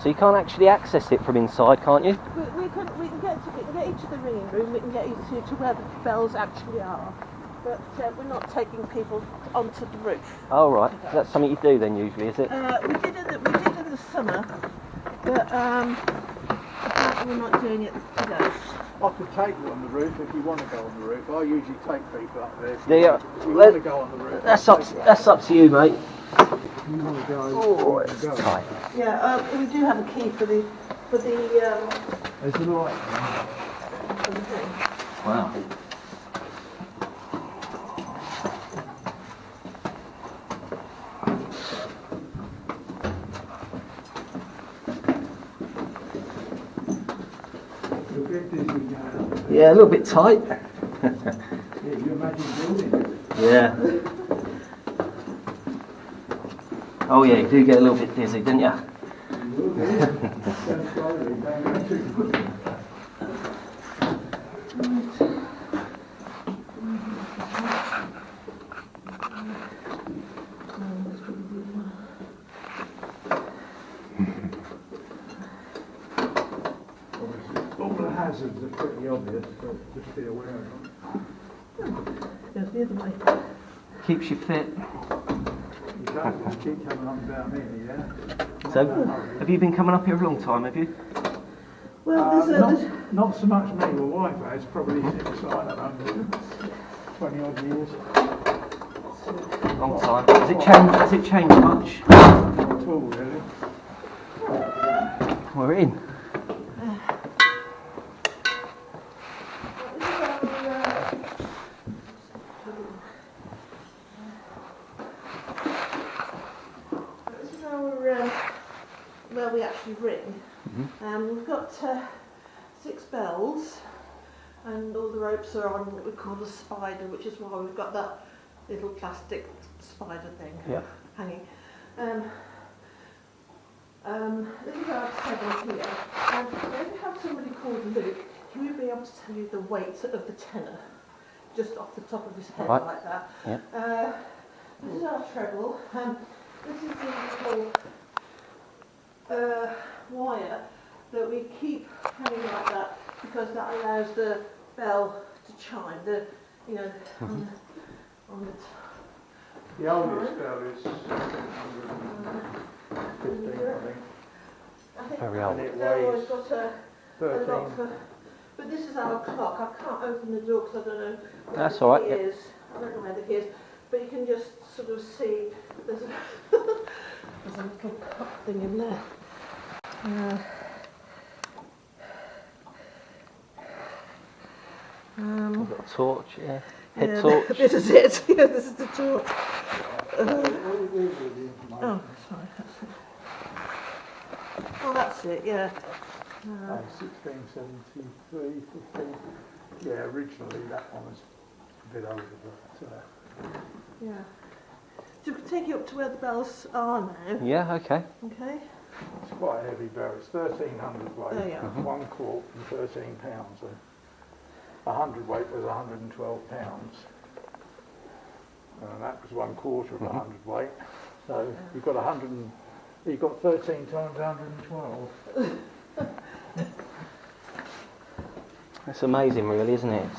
So you can't actually access it from inside, can't you? We can get you to the ringing room. We can get you to where the bells actually are. But we're not taking people onto the roof. Oh right, that's something you do then usually, is it? We did in the summer, but apparently we're not doing it today. I could take you on the roof if you want to go on the roof. I usually take people up there. If you want to go on the roof. That's up to you, mate. You want to go? Oh, it's tight. Yeah, we do have a key for the There's a light. for the thing. Wow. Yeah, a little bit tight. Yeah, you imagine building it. Yeah. Oh yeah, you do get a little bit dizzy, don't you? All the hazards are pretty obvious, but just be aware of them. Goes the other way. Keeps you fit. You can't just keep coming on down here, yeah? So, have you been coming up here a long time, have you? Well, not so much me, my wife has, probably since, I don't know, 20 odd years. Long time. Has it changed much? Not at all, really. We're in. This is our where we actually ring. We've got 6 bells, and all the ropes are on what we call a spider, which is why we've got that little plastic spider thing hanging. This is our tenor here. And when you have somebody called Luke, he will be able to tell you the weight of the tenor, just off the top of his head, like that. Yeah. This is our treble. This is the little wire that we keep hanging like that, because that allows the bell to chime. On the The oldest bell is 115, I think. Very old. And it They've always weighs got a 13. lock for. But this is our clock. I can't open the door because I don't know where That's the all right, key yeah. is. I don't know where the key is. But you can just sort of see there's a, there's a little clock thing in there. We've got a torch, yeah. Head torch. This is it. Yeah, this is the torch. Oh, Sorry. Oh, that's it. Yeah. 1673, 15. Yeah, originally that one was a bit older, but Yeah. So we can take you up to where the bells are now. Yeah, okay. Okay. it's quite a heavy bell. It's 1,300 weight. Oh, yeah. 1 quart and 13 pounds. And 100 weight was 112 pounds. And that was 1/4 of 100 weight. So you've got 13 times 112. That's amazing, really, isn't it?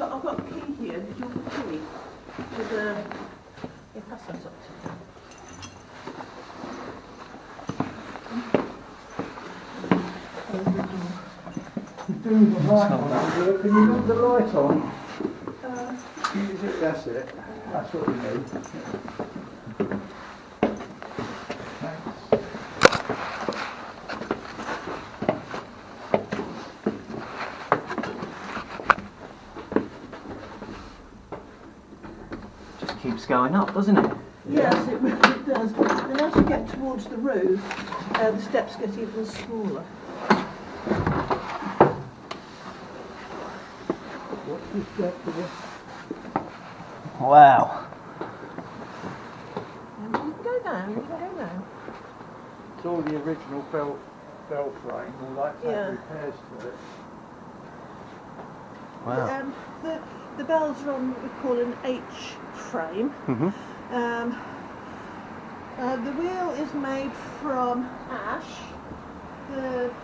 I've got a key here. Did you want the key? Pass that up to you. Doing the light on, can you put the light on? Use it, that's it. That's what we need. Thanks. Just keeps going up, doesn't it? Yes, it really does. And as you get towards the roof, the steps get even smaller. What's this step for this? Wow. You can go down. It's all the original bell frame. We like to have repairs to it. Wow. The bells are on what we call an H frame. The wheel is made from ash.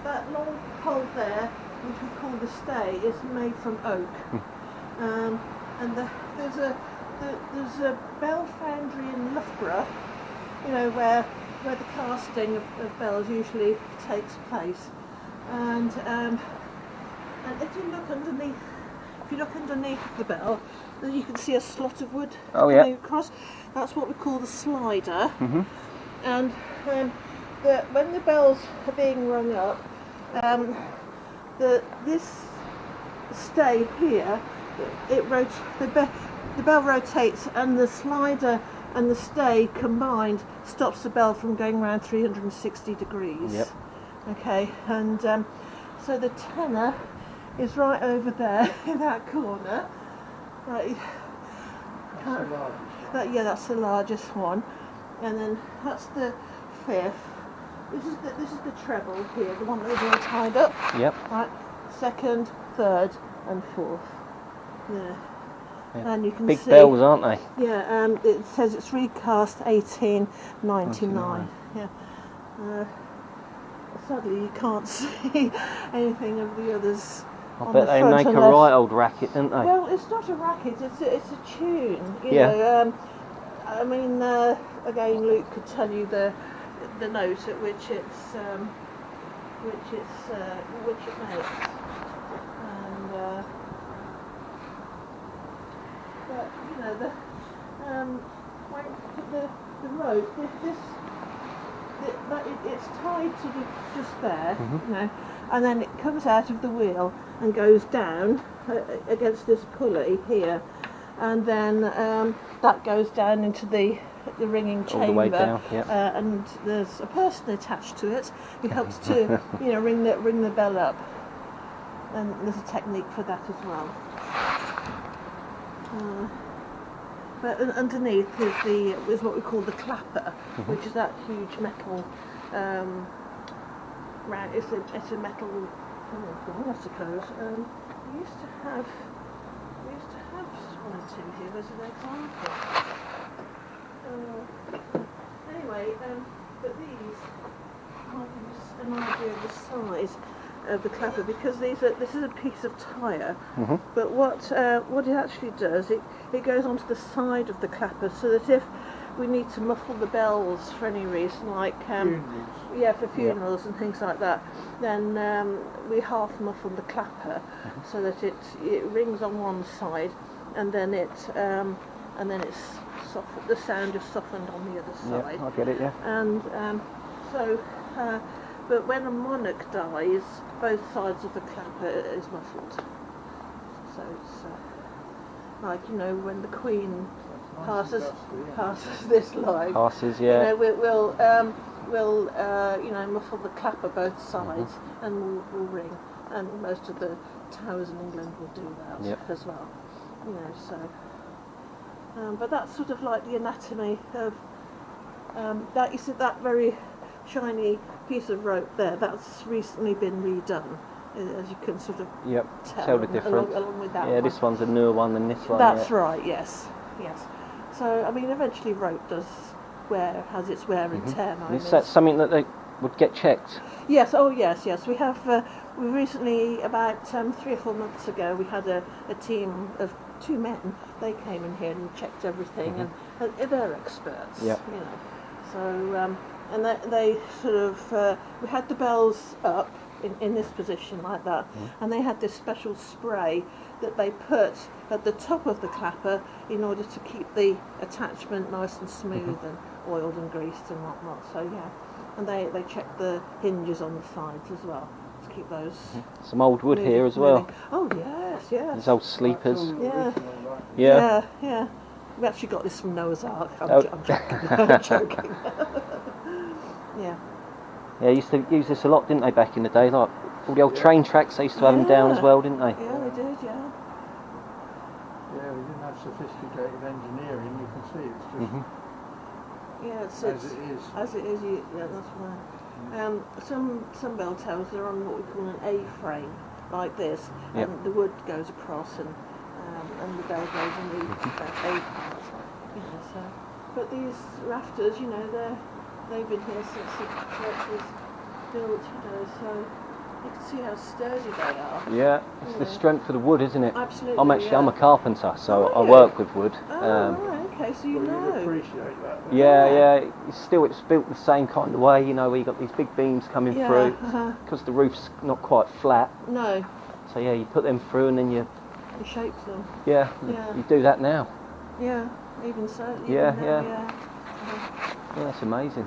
That long pole there, which we call the stay, is made from oak. And there's a bell foundry in Loughborough, you know, where the casting of bells usually takes place. And if you look underneath the bell, then you can see a slot of wood coming across. That's what we call the slider. And when the bells are being rung up, this stay here, the bell rotates, and the slider and the stay combined stops the bell from going around 360 degrees. Yep. Okay, and so the tenor is right over there in that corner. Right. That's the largest one, and then that's the fifth. This is the treble here, the one that was all tied up. Yep. Right. Second, third, and fourth. Yeah. And you can big see bells, aren't they? Yeah. It says it's recast 1899. Yeah. Sadly, you can't see anything of the others. I bet they make a right old racket, don't they? Well, it's not a racket, it's a tune. You Yeah. know, I mean, again, Luke could tell you the note at which it makes. And but you know the rope, it's tied sort of just there, you know, and then it comes out of the wheel and goes down against this pulley here, and then that goes down into the ringing chamber. All the way down, yeah. And there's a person attached to it who helps to ring the bell up, and there's a technique for that as well. But underneath is what we call the clapper, which is that huge metal round. It's a metal thing, I suppose. We used to have one or two here. There's an example. Anyway, but these might give us an idea of the size of the clapper, because this is a piece of tyre, but what it actually does, it goes onto the side of the clapper, so that if we need to muffle the bells for any reason, like for funerals and things like that, then we half muffle the clapper so that it rings on one side, and then it's the sound is softened on the other side. Yeah, I get it. Yeah. And but when a monarch dies, both sides of the clapper is muffled. So it's like, you know, when the Queen passes this life. Passes, yeah. You know, we'll muffle the clapper both sides, and we'll ring. And most of the towers in England will do that as well. You know, so. But that's sort of like the anatomy of that. You see that very shiny piece of rope there, that's recently been redone, as you can sort of tell the difference. Along with that one. This one's a newer one than this one. That's right, yes. So, I mean, eventually rope has its wear and tear. Is that something that they would get checked? Yes, yes. We have, we recently, about 3 or 4 months ago, we had a team of 2 men. They came in here and checked everything, and they're experts, you know. So, and they sort of, we had the bells up in this position like that, and they had this special spray that they put at the top of the clapper in order to keep the attachment nice and smooth and oiled and greased and whatnot. So and they checked the hinges on the sides as well to keep those. Some old wood here as well. Oh yes. These old sleepers. Yeah. We actually got this from Noah's Ark. I'm joking. Yeah, Yeah, used to use this a lot, didn't they, back in the day? Like all the old train tracks, they used to have them down as well, didn't they? Yeah, they did, yeah. Yeah, we didn't have sophisticated engineering, you can see it's just Yeah, it's as it is. As it is, yeah, that's right. Some bell towers are on what we call an A-frame, like this, and the wood goes across, and the bell goes in the A part. You know, so. But these rafters, you know, they've been here since the church was built, you know, so you can see how sturdy they are. Yeah, it's the strength of the wood, isn't it? Absolutely. I'm a carpenter, so Oh, I yeah. work with wood. Oh, right, okay, so you Well, know. you'd appreciate that. Yeah. It's built the same kind of way, you know, where you got these big beams coming through, because the roof's not quite flat. No, So yeah, you put them through and then you shape them. Yeah. You do that now. Yeah, even so. Yeah. Yeah, Yeah, that's amazing.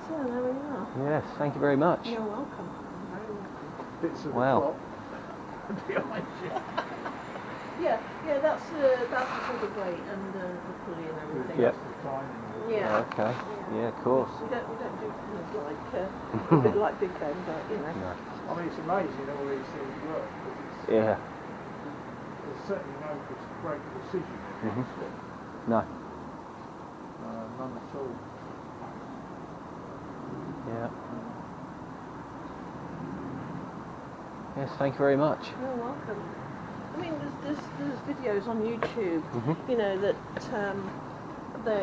So there we are. Yes, thank you very much. You're welcome. You're very welcome. Bits of Wow. the clock behind you. Yeah, that's the sort of weight and the pulley and everything. Yep. Yeah. Okay. Yeah, of course. We don't do things like a bit like Big Ben, but you know. No. I mean, it's amazing all these things work. But it's, Yeah. there's certainly no great precision in it. No. None at all. Yeah. Yes, thank you very much. You're welcome. I mean, there's videos on YouTube, you know, that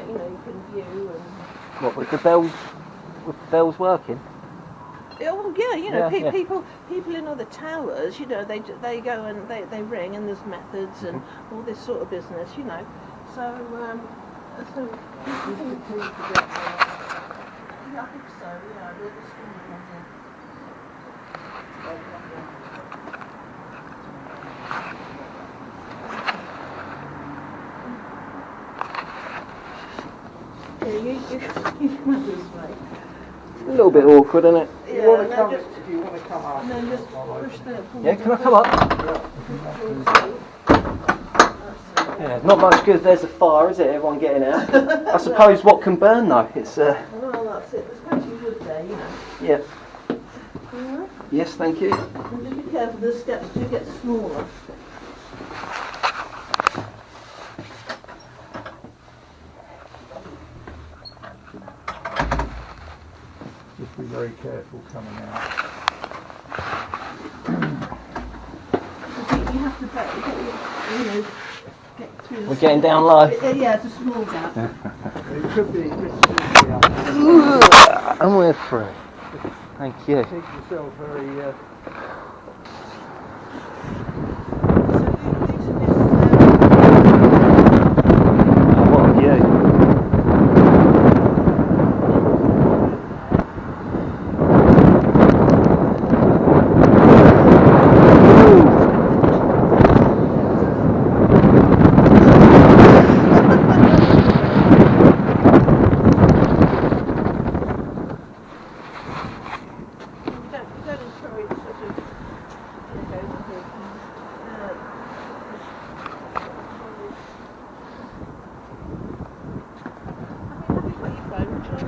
you know, you can view and. What, with the bells working? Oh yeah, you know, Yeah. people in other towers, you know, they go and they ring and there's methods and all this sort of business, you know. So yeah, I think so. Yeah, the school ones, yeah. Yeah, you come this way. A little bit awkward, isn't it? If you want to come up. And then just push the. Yeah, can I come up? Yeah, not much good. There's a fire, is it? Everyone getting out. I suppose what can burn though? It's Well, that's it. There's plenty of wood there, you know. yeah. Alright. Yes, thank you. And just be careful, the steps do get smaller. Just be very careful coming out. I think you have to you know, get through. We're getting down low. Yeah, it's a small gap. It could be a bit And we're through. Thank you. Keep yourself very. What a view.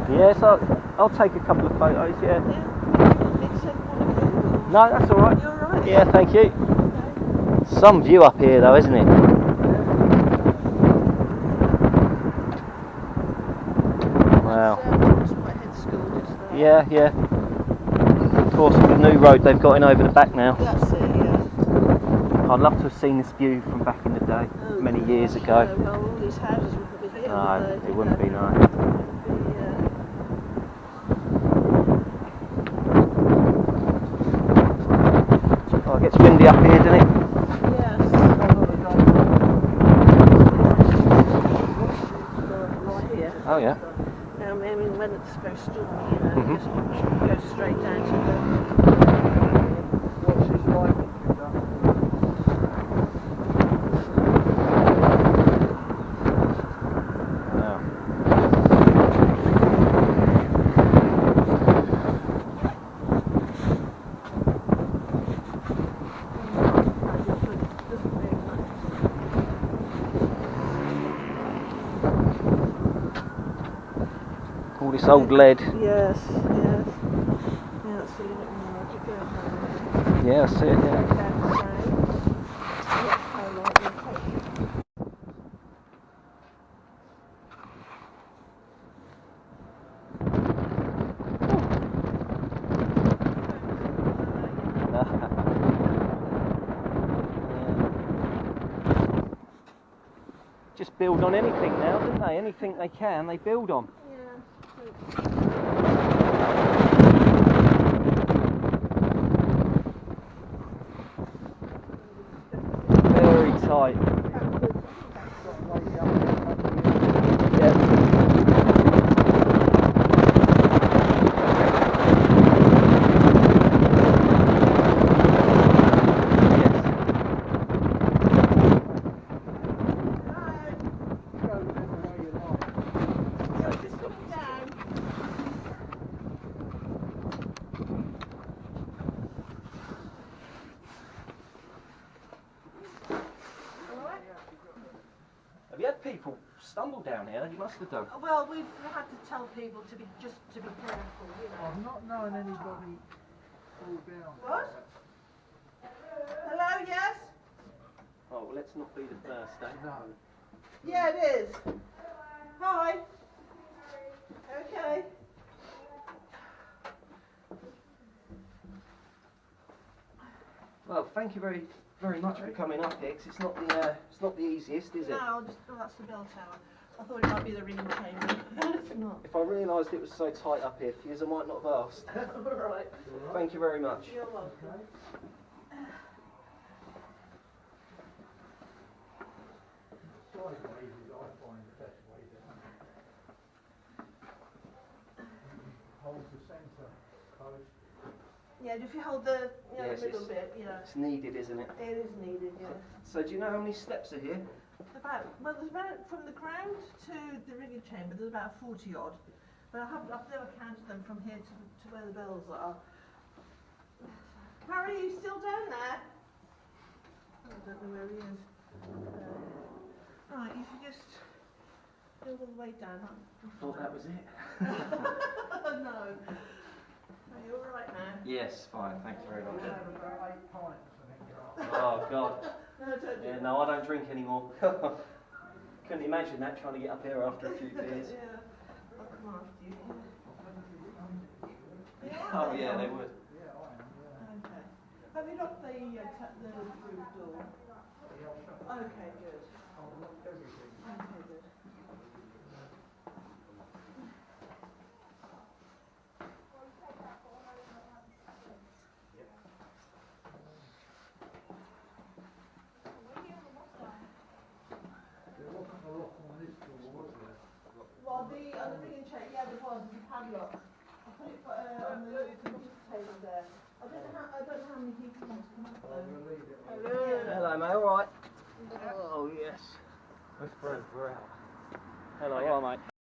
Yes, I'll take a couple of photos, yeah. No, that's alright. You're alright. Yeah, thank you. Some view up here though, isn't it? Wow. Yeah. Of course, the new road they've got in over the back now. That's it, yeah. I'd love to have seen this view from back in the day, many years ago. Well, all these houses wouldn't be here. No, would they? it wouldn't be, no. Oh, it gets windy up here, doesn't it? Yes. Right here. Oh yeah. I mean, when it's very stormy, you know, just go straight down to the. What's his life? Wow. All this old lead. Yes. Yeah, it's a little more to go. Yeah, I see it, yeah. Just built build on anything now, don't they? Anything they can, they build on. Yeah. Very tight. Yeah. Have you had people stumble down here? You must have done. Well, we've had to tell people to be careful, you know. I've not known anybody fall down. What? Hello, yes? Oh, well, let's not be the first, eh? No. Yeah, it is. Hi. Okay. Well, thank you very much for coming up here, 'cause it's not the easiest, is it? No, that's the bell tower. I thought it might be the ringing chamber. It's not. If I realised it was so tight up here for you, I might not have asked. All right. Thank you very much. You're welcome. Sideways is, I find, the best way down. Hold the centre post. Yeah, if you hold the Yes, middle it's- bit, yeah. It's needed, isn't it? It is needed, yeah. So do you know how many steps are here? There's about, from the ground to the ringing chamber, there's about 40 odd. But I've never counted them from here to where the bells are. Harry, are you still down there? I don't know where he is. Right, if you just go all the way down. I thought that was it. No. Are you alright now? Yes, fine, thank you very much. Have about 8 pints, I think you're up. Oh, God. No, don't do Yeah, that. no, I don't drink anymore. Couldn't imagine that, trying to get up here after a few beers. Yeah, I'll come after you. Oh, yeah, they would. Yeah, I am, yeah. Okay. Have you locked the roof door? Yeah, I'll shut it. Okay, good. I'll lock everything. Okay, good. There wasn't a lock on this door, was there? Well, on the ringing chain, yeah, there was a padlock. I put it on the little computer table there. I don't know how many people want to come up I'll though. leave it. Hello. Hello, mate, all right? Oh, yes. We're through, we're out. Hello, all right, mate.